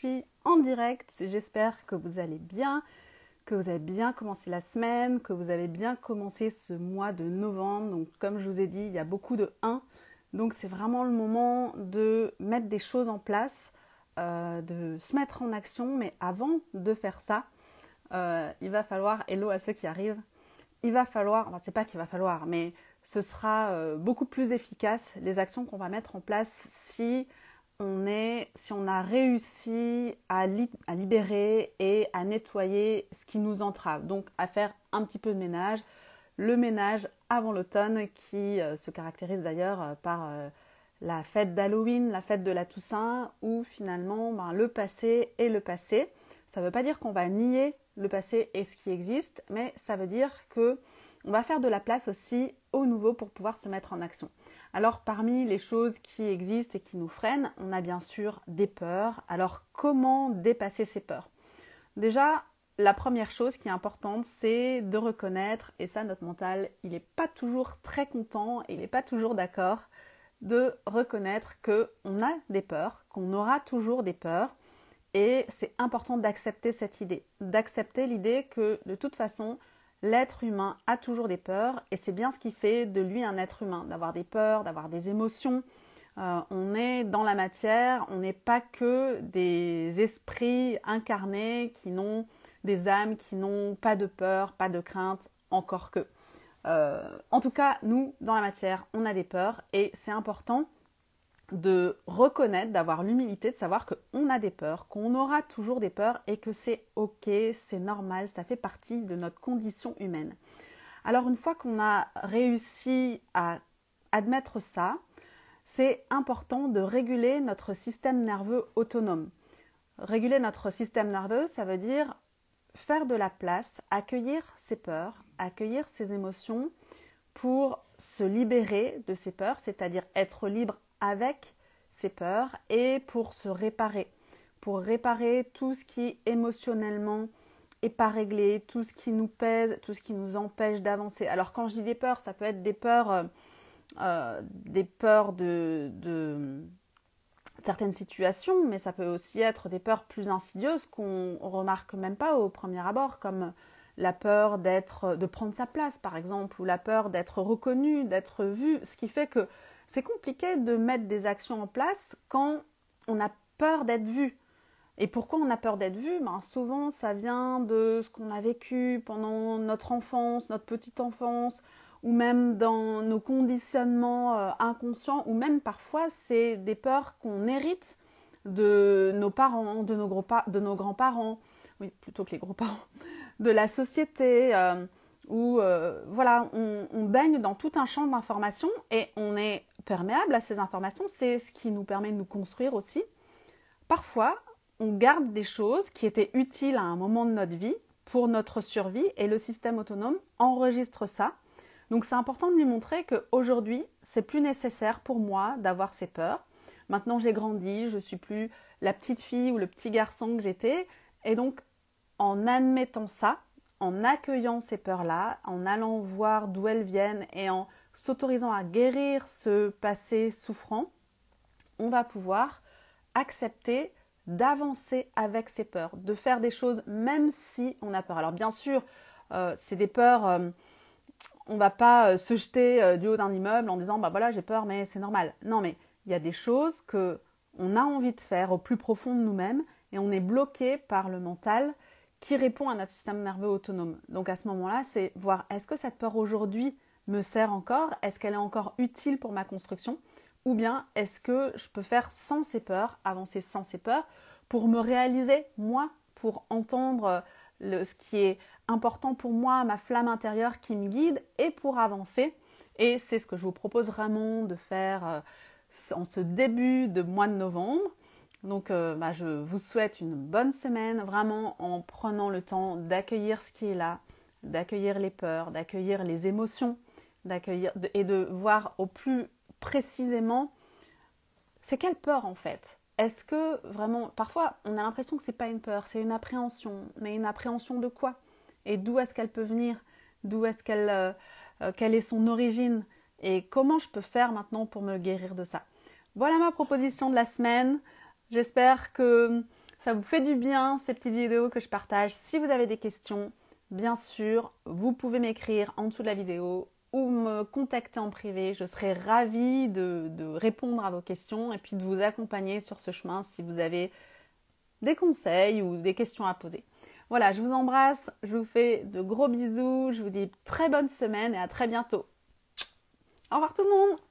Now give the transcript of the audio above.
suis en direct. J'espère que vous allez bien, que vous avez bien commencé la semaine, que vous avez bien commencé ce mois de novembre. Donc comme je vous ai dit, il y a beaucoup de 1. Donc c'est vraiment le moment de mettre des choses en place, de se mettre en action. Mais avant de faire ça, il va falloir, hello à ceux qui arrivent, il va falloir, enfin c'est pas qu'il va falloir, mais ce sera beaucoup plus efficace les actions qu'on va mettre en place si on a réussi à libérer et à nettoyer ce qui nous entrave. Donc à faire un petit peu de ménage, le ménage avant l'automne qui se caractérise d'ailleurs par la fête d'Halloween, la fête de la Toussaint, où finalement le passé est le passé. Ça ne veut pas dire qu'on va nier le passé et ce qui existe, mais ça veut dire que on va faire de la place aussi au nouveau pour pouvoir se mettre en action. Alors parmi les choses qui existent et qui nous freinent, on a bien sûr des peurs. Alors comment dépasser ces peurs? Déjà, la première chose qui est importante, c'est de reconnaître, et ça notre mental, il n'est pas toujours très content, il n'est pas toujours d'accord, de reconnaître qu'on a des peurs, qu'on aura toujours des peurs. Et c'est important d'accepter cette idée, d'accepter l'idée que de toute façon, l'être humain a toujours des peurs et c'est bien ce qui fait de lui un être humain, d'avoir des peurs, d'avoir des émotions. On est dans la matière, on n'est pas que des esprits incarnés qui n'ont des âmes, qui n'ont pas de peur, pas de crainte, encore que. En tout cas, nous, dans la matière, on a des peurs et c'est important de reconnaître, d'avoir l'humilité de savoir qu'on a des peurs, qu'on aura toujours des peurs et que c'est ok, c'est normal, ça fait partie de notre condition humaine. Alors une fois qu'on a réussi à admettre ça, c'est important de réguler notre système nerveux autonome. Réguler notre système nerveux, ça veut dire faire de la place, accueillir ses peurs, accueillir ses émotions pour se libérer de ces peurs, c'est-à-dire être libre avec ses peurs et pour se réparer, pour réparer tout ce qui émotionnellement est pas réglé, tout ce qui nous pèse, tout ce qui nous empêche d'avancer. Alors quand je dis des peurs, ça peut être des peurs de certaines situations, mais ça peut aussi être des peurs plus insidieuses qu'on remarque même pas au premier abord, comme la peur de prendre sa place par exemple, ou la peur d'être reconnu, d'être vu, ce qui fait que c'est compliqué de mettre des actions en place quand on a peur d'être vu. Et pourquoi on a peur d'être vu? Souvent, ça vient de ce qu'on a vécu pendant notre enfance, notre petite enfance, ou même dans nos conditionnements inconscients, ou même parfois, c'est des peurs qu'on hérite de nos parents, de nos grands-parents, oui, plutôt que les grands-parents, de la société, où voilà, on baigne dans tout un champ d'informations et on est perméable à ces informations, c'est ce qui nous permet de nous construire aussi. Parfois, on garde des choses qui étaient utiles à un moment de notre vie pour notre survie et le système autonome enregistre ça. Donc c'est important de lui montrer qu'aujourd'hui, c'est plus nécessaire pour moi d'avoir ces peurs. Maintenant, j'ai grandi, je suis plus la petite fille ou le petit garçon que j'étais. Et donc, en admettant ça, en accueillant ces peurs-là, en allant voir d'où elles viennent et en s'autorisant à guérir ce passé souffrant, on va pouvoir accepter d'avancer avec ces peurs, de faire des choses même si on a peur. Alors bien sûr, c'est des peurs, on ne va pas se jeter du haut d'un immeuble en disant voilà j'ai peur mais c'est normal. Non mais il y a des choses qu'on a envie de faire au plus profond de nous-mêmes et on est bloqué par le mental qui répond à notre système nerveux autonome. Donc à ce moment-là, c'est voir est-ce que cette peur aujourd'hui me sert encore? Est-ce qu'elle est encore utile pour ma construction? Ou bien est-ce que je peux faire sans ces peurs, avancer sans ces peurs, pour me réaliser moi, pour entendre ce qui est important pour moi, ma flamme intérieure qui me guide et pour avancer. Et c'est ce que je vous propose vraiment de faire en ce début de mois de novembre. Donc je vous souhaite une bonne semaine, vraiment en prenant le temps d'accueillir ce qui est là, d'accueillir les peurs, d'accueillir les émotions, et de voir au plus précisément c'est quelle peur en fait. Est-ce que vraiment, parfois on a l'impression que c'est pas une peur, c'est une appréhension, mais une appréhension de quoi? Et d'où est-ce qu'elle peut venir? D'où est-ce quelle est son origine? Et comment je peux faire maintenant pour me guérir de ça? Voilà ma proposition de la semaine. J'espère que ça vous fait du bien, ces petites vidéos que je partage. Si vous avez des questions, bien sûr, vous pouvez m'écrire en dessous de la vidéo ou me contacter en privé. Je serai ravie de répondre à vos questions et puis de vous accompagner sur ce chemin si vous avez des conseils ou des questions à poser. Voilà, je vous embrasse, je vous fais de gros bisous, je vous dis très bonne semaine et à très bientôt. Au revoir tout le monde!